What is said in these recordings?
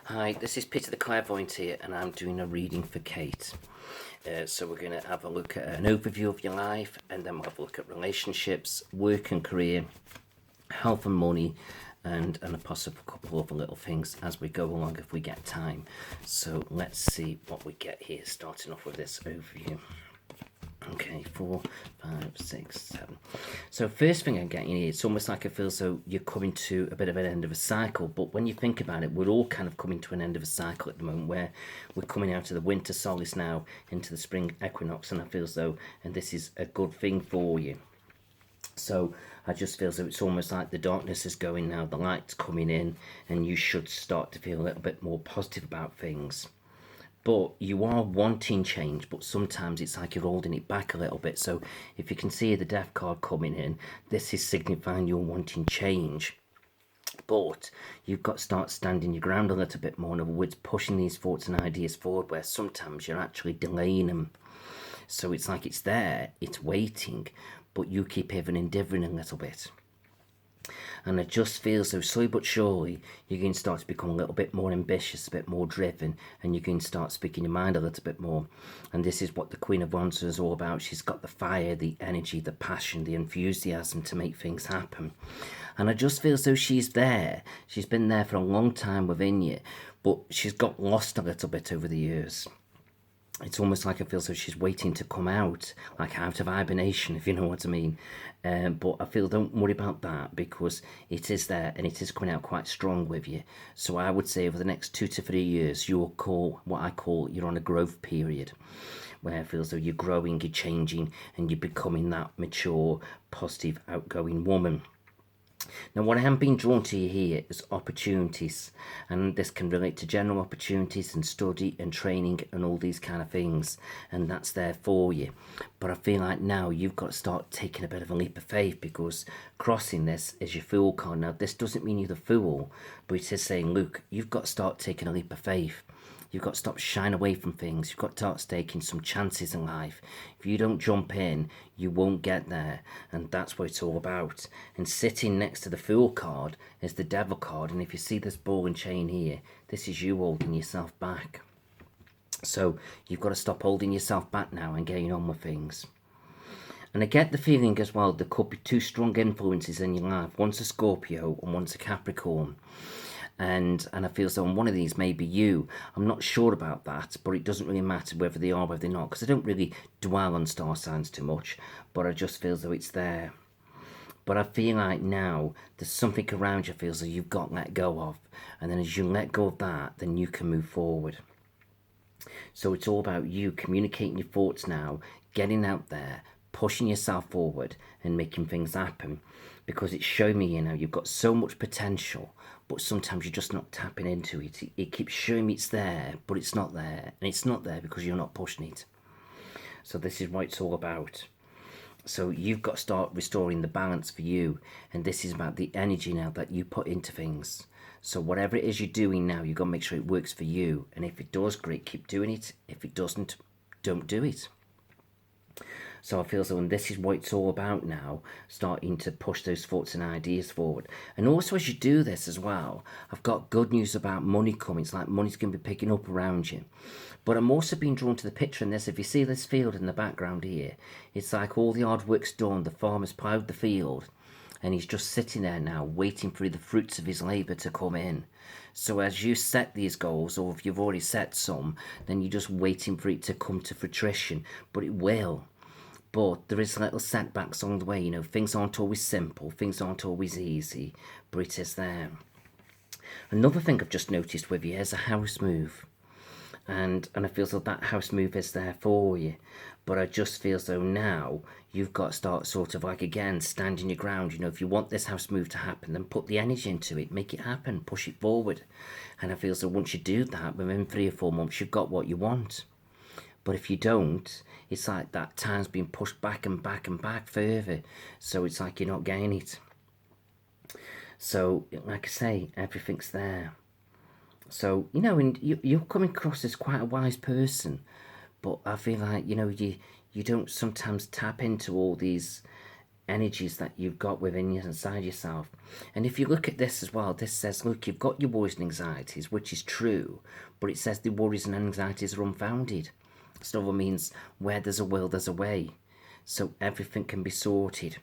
Hi, this is Peter the Clairvoyant here, and I'm doing a reading for Kate. So we're going to have a look at an overview of your life, and then we'll have a look at relationships, work and career, health and money, and a possible couple of little things as we go along if we get time. So let's see what we get here, starting off with this overview. Okay, 4, 5, 6, 7. So first thing I'm getting here, it's almost like it feels though you're coming to a bit of an end of a cycle. But when you think about it, we're all kind of coming to an end of a cycle at the moment, where we're coming out of the winter solstice now into the spring equinox, and I feel as though, and this is a good thing for you. So I just feel as though it's almost like the darkness is going now, the light's coming in, and you should start to feel a little bit more positive about things. But you are wanting change, but sometimes it's like you're holding it back a little bit. So if you can see the death card coming in, this is signifying you're wanting change. But you've got to start standing your ground a little bit more. In other words, pushing these thoughts and ideas forward, where sometimes you're actually delaying them. So it's like it's there, it's waiting, but you keep even endeavouring a little bit. And it just feels so slowly but surely you're going to start to become a little bit more ambitious, a bit more driven, and you're going to start speaking your mind a little bit more. And this is what the Queen of Wands is all about. She's got the fire, the energy, the passion, the enthusiasm to make things happen. And I just feel as though she's there. She's been there for a long time within you, but she's got lost a little bit over the years. It's almost like I feel so she's waiting to come out, like out of hibernation, if you know what I mean. But I feel don't worry about that, because it is there and it is coming out quite strong with you. So I would say over the next 2 to 3 years, you'll call what I call you're on a growth period, where it feels though you're growing, you're changing, and you're becoming that mature, positive, outgoing woman. Now, what I am being drawn to here is opportunities, and this can relate to general opportunities and study and training and all these kind of things, and that's there for you. But I feel like now you've got to start taking a bit of a leap of faith, because crossing this is your fool card. Now, this doesn't mean you're the fool, but it is saying, look, you've got to start taking a leap of faith. You've got to stop shying away from things. You've got to start taking some chances in life. If you don't jump in, you won't get there. And that's what it's all about. And sitting next to the Fool card is the Devil card. And if you see this ball and chain here, this is you holding yourself back. So you've got to stop holding yourself back now and getting on with things. And I get the feeling as well, there could be 2 strong influences in your life. One's a Scorpio and one's a Capricorn. And I feel so on one of these may be you. I'm not sure about that, but it doesn't really matter whether they are or whether they're not, because I don't really dwell on star signs too much, but I just feel as though it's there. But I feel like now there's something around you feels that you've got to let go of, and then as you let go of that, then you can move forward. So it's all about you communicating your thoughts now, getting out there, pushing yourself forward and making things happen, because it's showing me, you've got so much potential, but sometimes you're just not tapping into it. It keeps showing me it's there, but it's not there, and it's not there because you're not pushing it. So this is what it's all about. So you've got to start restoring the balance for you, and this is about the energy now that you put into things. So whatever it is you're doing now, you've got to make sure it works for you, and if it does, great, keep doing it. If it doesn't, don't do it. So I feel as though, and this is what it's all about now, starting to push those thoughts and ideas forward. And also as you do this as well, I've got good news about money coming. It's like money's going to be picking up around you. But I'm also being drawn to the picture in this. If you see this field in the background here, it's like all the hard work's done. The farmer's ploughed the field, and he's just sitting there now waiting for the fruits of his labour to come in. So as you set these goals, or if you've already set some, then you're just waiting for it to come to fruition. But it will. But there is little setbacks along the way. Things aren't always simple, things aren't always easy, but it is there. Another thing I've just noticed with you is a house move. And I feel as though that house move is there for you. But I just feel as though now you've got to start sort of like, again, standing your ground. If you want this house move to happen, then put the energy into it, make it happen, push it forward. And I feel as though once you do that, within 3 or 4 months, you've got what you want. But if you don't, it's like that time's being pushed back and back and back further. So it's like you're not getting it. So, like I say, everything's there. So, and you're coming across as quite a wise person. But I feel like, you don't sometimes tap into all these energies that you've got within you, inside yourself. And if you look at this as well, this says, look, you've got your worries and anxieties, which is true, but it says the worries and anxieties are unfounded. So that means where there's a will, there's a way. So everything can be sorted.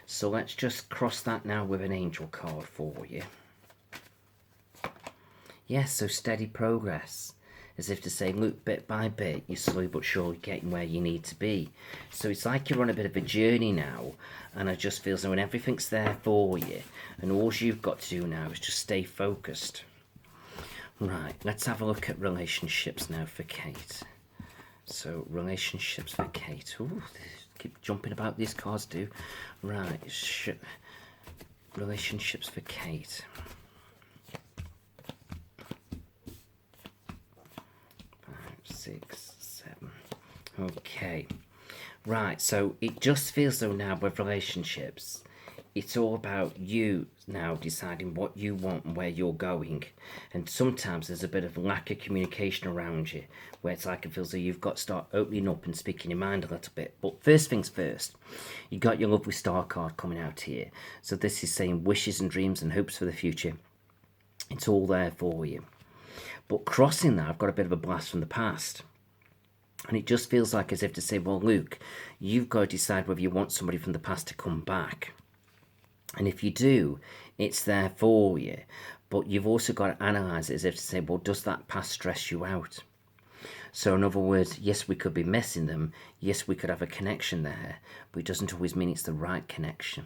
So let's just cross that now with an angel card for you. Yes, so steady progress. As if to say, look, bit by bit, you're slowly but surely getting where you need to be. So it's like you're on a bit of a journey now, and I just feel as though when everything's there for you, and all you've got to do now is just stay focused. Right, let's have a look at relationships now for Kate. So, relationships for Kate. Ooh, keep jumping about, these cards do. Right, relationships for Kate. 5, 6, 7. Okay. Right, so it just feels though now with relationships, it's all about you now deciding what you want and where you're going. And sometimes there's a bit of lack of communication around you, where it's like it feels like you've got to start opening up and speaking your mind a little bit. But first things first, you got your lovely star card coming out here. So this is saying wishes and dreams and hopes for the future. It's all there for you. But crossing that, I've got a bit of a blast from the past. And it just feels like as if to say, well, Luke, you've got to decide whether you want somebody from the past to come back. And if you do, it's there for you. But you've also got to analyse it as if to say, well, does that past stress you out? So in other words, yes, we could be missing them. Yes, we could have a connection there. But it doesn't always mean it's the right connection.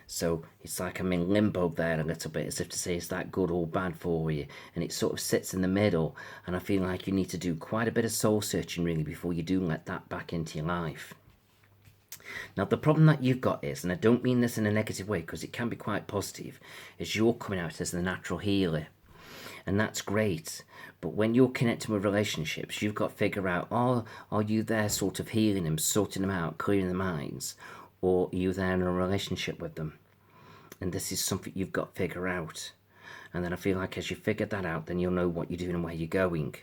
So it's like I'm in limbo there a little bit, as if to say, is that good or bad for you? And it sort of sits in the middle. And I feel like you need to do quite a bit of soul searching really before you do let that back into your life. Now, the problem that you've got is, and I don't mean this in a negative way because it can be quite positive, is you're coming out as the natural healer. And that's great. But when you're connecting with relationships, you've got to figure out, are you there sort of healing them, sorting them out, clearing their minds? Or are you there in a relationship with them? And this is something you've got to figure out. And then I feel like as you figure that out, then you'll know what you're doing and where you're going.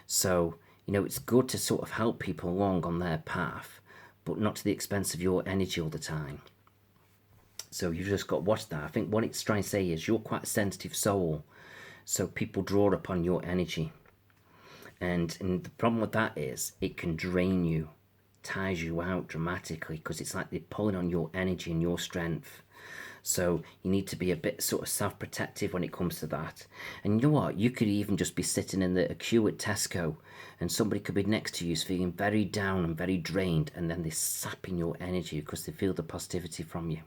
So, it's good to sort of help people along on their path, but not to the expense of your energy all the time. So you've just got to watch that. I think what it's trying to say is you're quite a sensitive soul, so people draw upon your energy. And the problem with that is it can drain you, tires you out dramatically, because it's like they're pulling on your energy and your strength. So you need to be a bit sort of self-protective when it comes to that. And you know what? You could even just be sitting in the queue at Tesco and somebody could be next to you feeling very down and very drained, and then they're sapping your energy because they feel the positivity from you.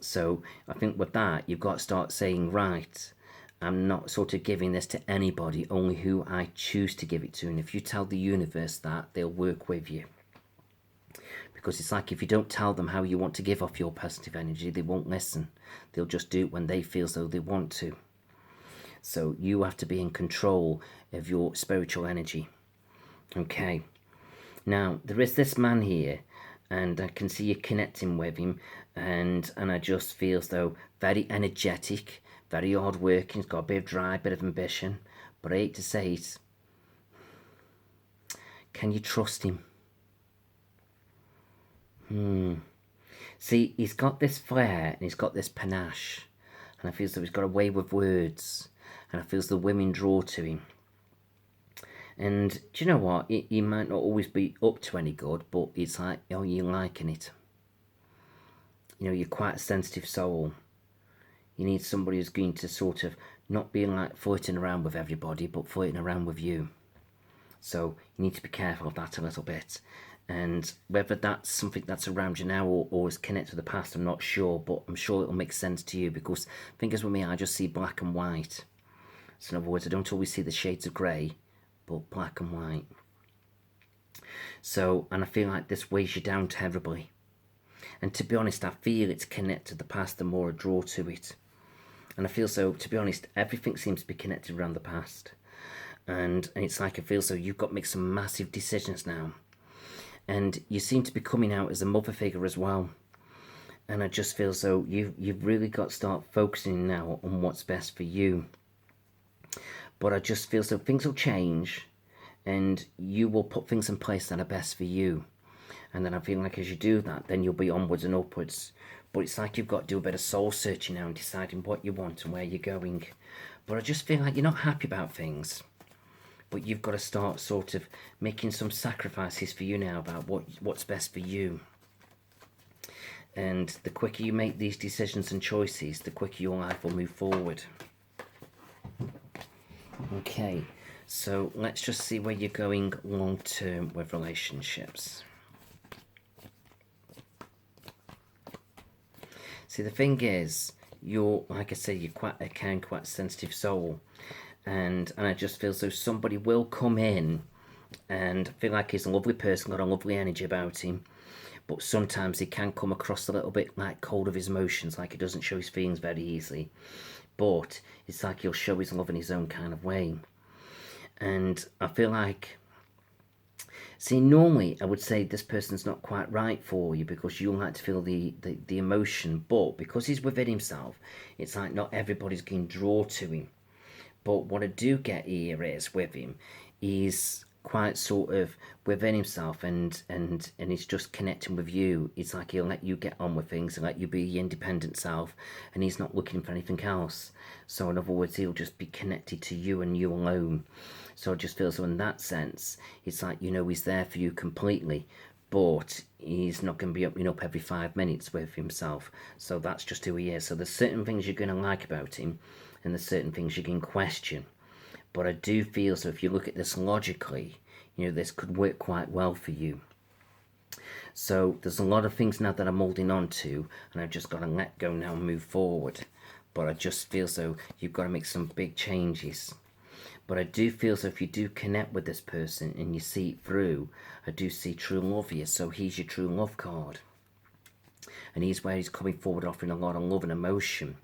So I think with that, you've got to start saying, right, I'm not sort of giving this to anybody, only who I choose to give it to. And if you tell the universe that, they'll work with you. Because it's like if you don't tell them how you want to give off your positive energy, they won't listen. They'll just do it when they feel as though they want to. So you have to be in control of your spiritual energy. Okay. Now, there is this man here, and I can see you connecting with him, and I just feel as though very energetic, very hard working, he's got a bit of drive, bit of ambition, but I hate to say it. Can you trust him? See, he's got this flair and he's got this panache, and I feel as though he's got a way with words, and I feel as though women draw to him. And do you know what? He might not always be up to any good, but it's like, you're liking it. You're quite a sensitive soul. You need somebody who's going to sort of not be like flirting around with everybody, but flirting around with you. So you need to be careful of that a little bit. And whether that's something that's around you now or is connected to the past, I'm not sure, but I'm sure it'll make sense to you, because fingers with me, I just see black and white. So in other words, I don't always see the shades of grey, but black and white. So, and I feel like this weighs you down terribly. And to be honest, I feel it's connected to the past the more I draw to it. And I feel so, to be honest, everything seems to be connected around the past. And it's like I feel so you've got to make some massive decisions now. And you seem to be coming out as a mother figure as well. And I just feel so you've really got to start focusing now on what's best for you. But I just feel so things will change, and you will put things in place that are best for you. And then I feel like as you do that, then you'll be onwards and upwards. But it's like you've got to do a bit of soul searching now and deciding what you want and where you're going. But I just feel like you're not happy about things. But you've got to start sort of making some sacrifices for you now about what's best for you. And the quicker you make these decisions and choices, the quicker your life will move forward. Okay, so let's just see where you're going long term with relationships. See, the thing is, you're, like I say, you're quite a kind, quite sensitive soul. And I just feel as though somebody will come in and feel like he's a lovely person, got a lovely energy about him. But sometimes he can come across a little bit like cold of his emotions, like he doesn't show his feelings very easily. But it's like he'll show his love in his own kind of way. And I feel like, see, normally I would say this person's not quite right for you because you like to feel the emotion. But because he's within himself, it's like not everybody's going to draw to him. But what I do get here is with him, he's quite sort of within himself and he's just connecting with you. It's like he'll let you get on with things and let you be your independent self, and he's not looking for anything else. So in other words, he'll just be connected to you and you alone. So I just feel so in that sense, it's like, you know, he's there for you completely, but he's not going to be opening up every 5 minutes with himself. So that's just who he is. So there's certain things you're going to like about him, and there's certain things you can question. But I do feel, so if you look at this logically, you know, this could work quite well for you. So there's a lot of things now that I'm holding on to, and I've just got to let go now and move forward. But I just feel so you've got to make some big changes. But I do feel so if you do connect with this person and you see it through, I do see true love here. So he's your true love card. And he's where he's coming forward offering a lot of love and emotion.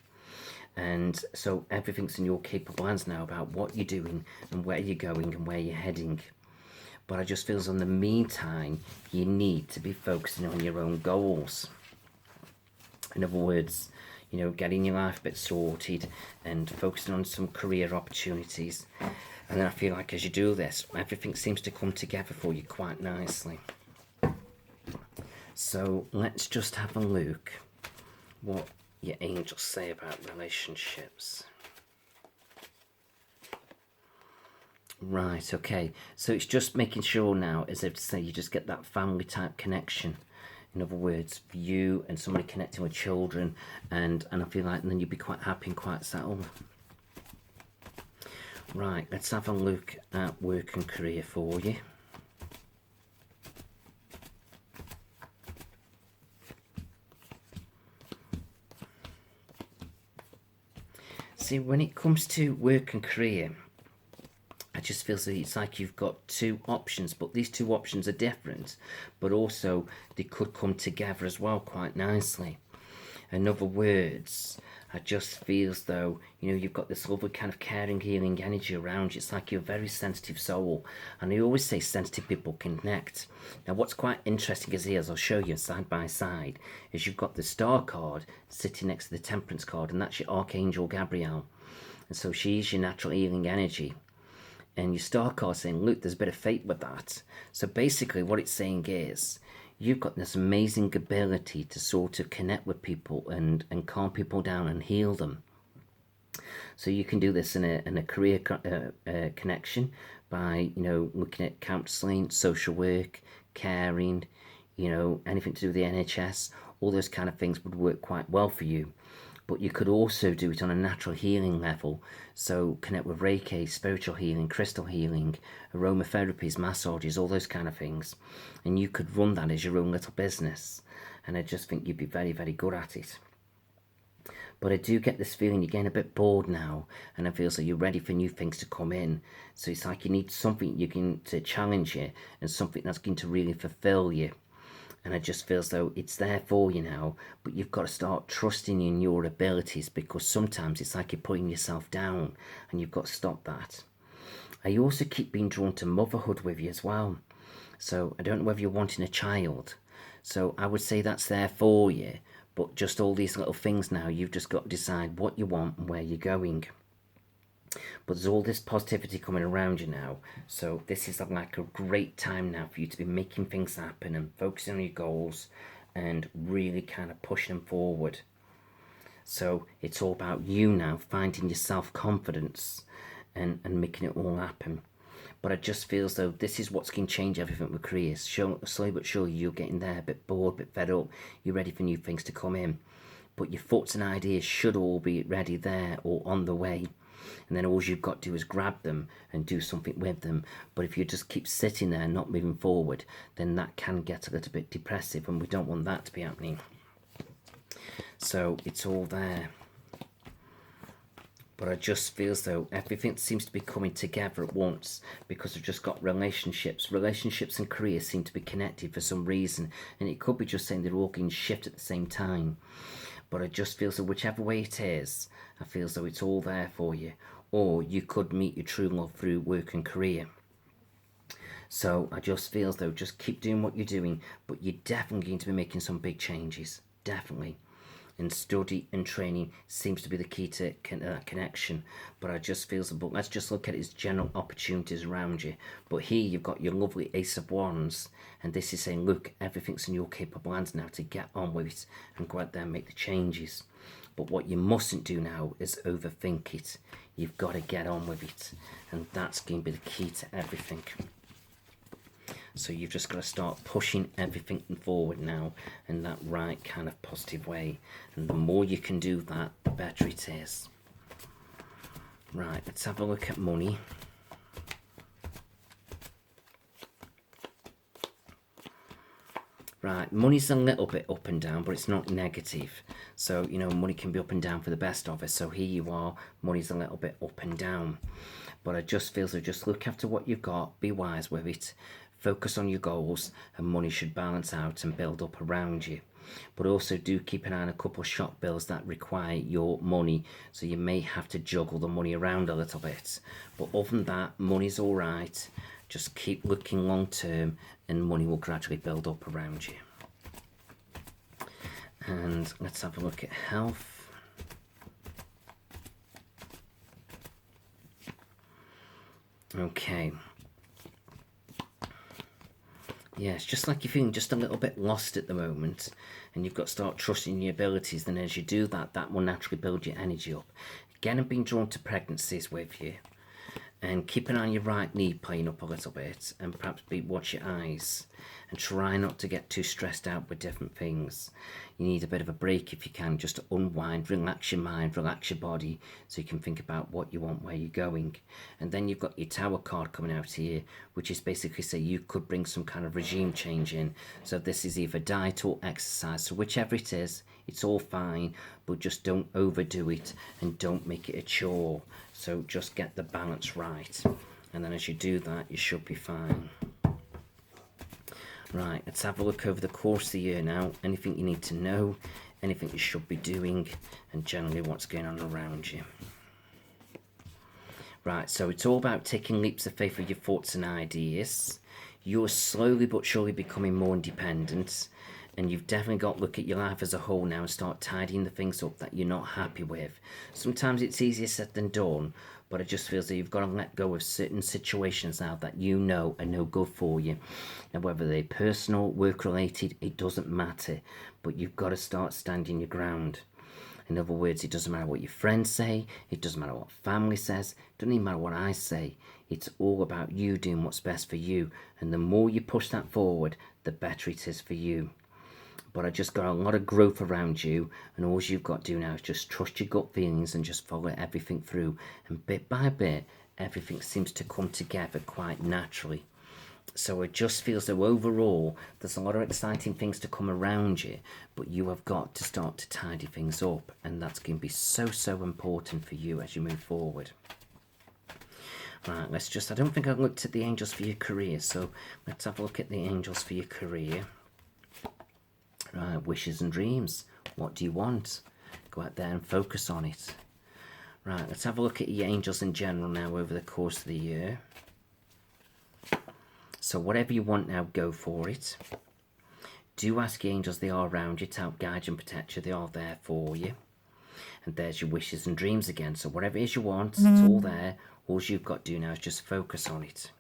And so everything's in your capable hands now about what you're doing and where you're going and where you're heading. But I just feel as in the meantime, you need to be focusing on your own goals. In other words, you know, getting your life a bit sorted and focusing on some career opportunities. And then I feel like as you do this, everything seems to come together for you quite nicely. So let's just have a look what your angels say about relationships. Right, okay. So it's just making sure now, as if to say, you just get that family type connection. In other words, for you and somebody connecting with children, and I feel like then you'd be quite happy and quite settled. Right, let's have a look at work and career for you. See, when it comes to work and career, I just feel that it's like you've got two options, but these two options are different, but also they could come together as well quite nicely. In other words, I just feel as though, you know, you've got this lovely kind of caring, healing energy around you. It's like you're a very sensitive soul, and I always say sensitive people connect. Now, what's quite interesting is here, as I'll show you side by side, is you've got the Star card sitting next to the Temperance card, and that's your Archangel Gabrielle. And so she's your natural healing energy. And your Star card saying, look, there's a bit of fate with that. So basically what it's saying is, you've got this amazing ability to sort of connect with people and calm people down and heal them. So you can do this in a career connection by, you know, looking at counselling, social work, caring, you know, anything to do with the NHS. All those kind of things would work quite well for you. But you could also do it on a natural healing level. So connect with Reiki, spiritual healing, crystal healing, aromatherapies, massages, all those kind of things. And you could run that as your own little business. And I just think you'd be very, very good at it. But I do get this feeling you're getting a bit bored now. And I feel so you're ready for new things to come in. So it's like you need something you can to challenge you and something that's going to really fulfill you. And I just feel as though it's there for you now, but you've got to start trusting in your abilities, because sometimes it's like you're putting yourself down, and you've got to stop that. I also keep being drawn to motherhood with you as well. So I don't know whether you're wanting a child. So I would say that's there for you, but just all these little things now, you've just got to decide what you want and where you're going. But there's all this positivity coming around you now. So this is like a great time now for you to be making things happen and focusing on your goals and really kind of pushing them forward. So it's all about you now finding your self-confidence and making it all happen. But I just feel as though this is what's going to change everything with careers. Slowly but surely you're getting there, a bit bored, a bit fed up. You're ready for new things to come in. But your thoughts and ideas should all be ready there or on the way. And then all you've got to do is grab them and do something with them. But if you just keep sitting there and not moving forward, then that can get a little bit depressive, and we don't want that to be happening. So it's all there. But I just feel as though everything seems to be coming together at once, because we've just got relationships. Relationships and career seem to be connected for some reason. And it could be just saying they're all getting shift at the same time. But I just feel as though whichever way it is, I feel as though it's all there for you. Or you could meet your true love through work and career. So I just feel as though just keep doing what you're doing, but you're definitely going to be making some big changes. Definitely. And study and training seems to be the key to connection. But I just feel so. But let's just look at it as general opportunities around you. But here you've got your lovely Ace of Wands, and this is saying, look, everything's in your capable hands now to get on with it and go out there and make the changes. But what you mustn't do now is overthink it. You've got to get on with it, and that's going to be the key to everything. So you've just got to start pushing everything forward now in that right kind of positive way. And the more you can do that, the better it is. Right, let's have a look at money. Right, money's a little bit up and down, but it's not negative. So, you know, money can be up and down for the best of us. So here you are, money's a little bit up and down. But I just feel so just look after what you've got, be wise with it. Focus on your goals, and money should balance out and build up around you. But also do keep an eye on a couple of shop bills that require your money, so you may have to juggle the money around a little bit. But other than that, money's all right. Just keep looking long term, and money will gradually build up around you. And let's have a look at health. Okay. Yeah, it's just like you're feeling just a little bit lost at the moment, and you've got to start trusting your abilities. Then as you do that, that will naturally build your energy up. Again, being drawn to pregnancies with you. And keep an eye on your right knee playing up a little bit, and perhaps watch your eyes, and try not to get too stressed out with different things. You need a bit of a break if you can, just to unwind, relax your mind, relax your body, so you can think about what you want, where you're going. And then you've got your Tower card coming out here, which is basically say you could bring some kind of regime change in. So this is either diet or exercise, so whichever it is, it's all fine, but just don't overdo it and don't make it a chore. So just get the balance right, and then as you do that, you should be fine. Right, let's have a look over the course of the year now. Anything you need to know, anything you should be doing, and generally what's going on around you. Right, so it's all about taking leaps of faith with your thoughts and ideas. You're slowly but surely becoming more independent, and you've definitely got to look at your life as a whole now and start tidying the things up that you're not happy with. Sometimes it's easier said than done, but it just feels that you've got to let go of certain situations now that you know are no good for you. And whether they're personal, work-related, it doesn't matter, but you've got to start standing your ground. In other words, it doesn't matter what your friends say, it doesn't matter what family says, it doesn't even matter what I say. It's all about you doing what's best for you, and the more you push that forward, the better it is for you. But I just got a lot of growth around you, and all you've got to do now is just trust your gut feelings and just follow everything through. And bit by bit, everything seems to come together quite naturally. So it just feels though overall, there's a lot of exciting things to come around you, but you have got to start to tidy things up, and that's going to be so important for you as you move forward. Right, I don't think I looked at the angels for your career, so let's have a look at the angels for your career. Right, wishes and dreams. What do you want? Go out there and focus on it. Right, let's have a look at your angels in general now over the course of the year. So whatever you want now, go for it. Do ask your angels, they are around you to help guide you and protect you. They are there for you. And there's your wishes and dreams again. So whatever it is you want, it's all there. All you've got to do now is just focus on it.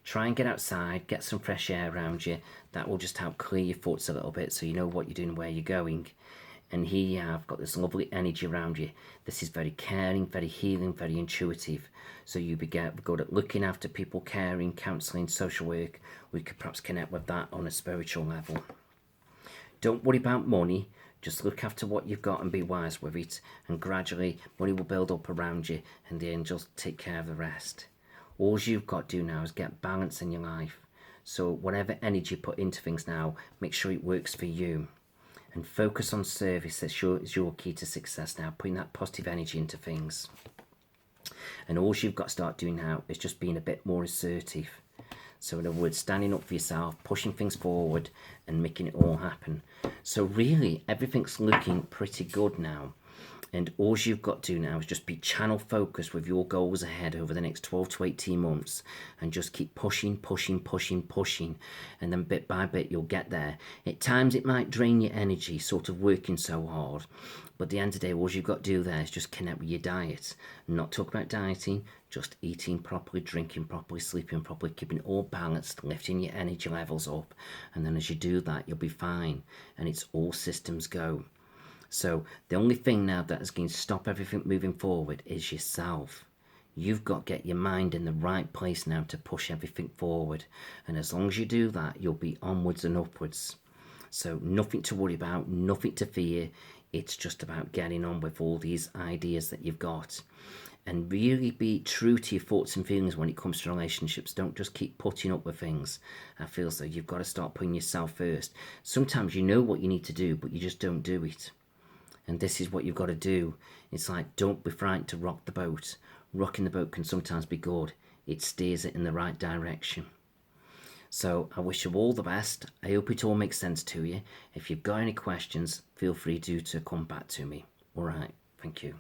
Try and get outside, get some fresh air around you. That will just help clear your thoughts a little bit so you know what you're doing, where you're going. And here you have got this lovely energy around you. This is very caring, very healing, very intuitive. So you be good at looking after people, caring, counselling, social work. We could perhaps connect with that on a spiritual level. Don't worry about money. Just look after what you've got and be wise with it. And gradually, money will build up around you and the angels take care of the rest. All you've got to do now is get balance in your life. So whatever energy you put into things now, make sure it works for you. And focus on service. That's your key to success now, putting that positive energy into things. And all you've got to start doing now is just being a bit more assertive. So in other words, standing up for yourself, pushing things forward and making it all happen. So really, everything's looking pretty good now. And all you've got to do now is just be channel focused with your goals ahead over the next 12 to 18 months and just keep pushing. And then bit by bit, you'll get there. At times, it might drain your energy, sort of working so hard. But at the end of the day, all you've got to do there is just connect with your diet. Not talk about dieting, just eating properly, drinking properly, sleeping properly, keeping it all balanced, lifting your energy levels up. And then as you do that, you'll be fine. And it's all systems go. So the only thing now that is going to stop everything moving forward is yourself. You've got to get your mind in the right place now to push everything forward. And as long as you do that, you'll be onwards and upwards. So nothing to worry about, nothing to fear. It's just about getting on with all these ideas that you've got. And really be true to your thoughts and feelings when it comes to relationships. Don't just keep putting up with things. I feel as though you've got to start putting yourself first. Sometimes you know what you need to do, but you just don't do it. And this is what you've got to do. It's like, don't be frightened to rock the boat. Rocking the boat can sometimes be good. It steers it in the right direction. So I wish you all the best. I hope it all makes sense to you. If you've got any questions, feel free to come back to me. All right. Thank you.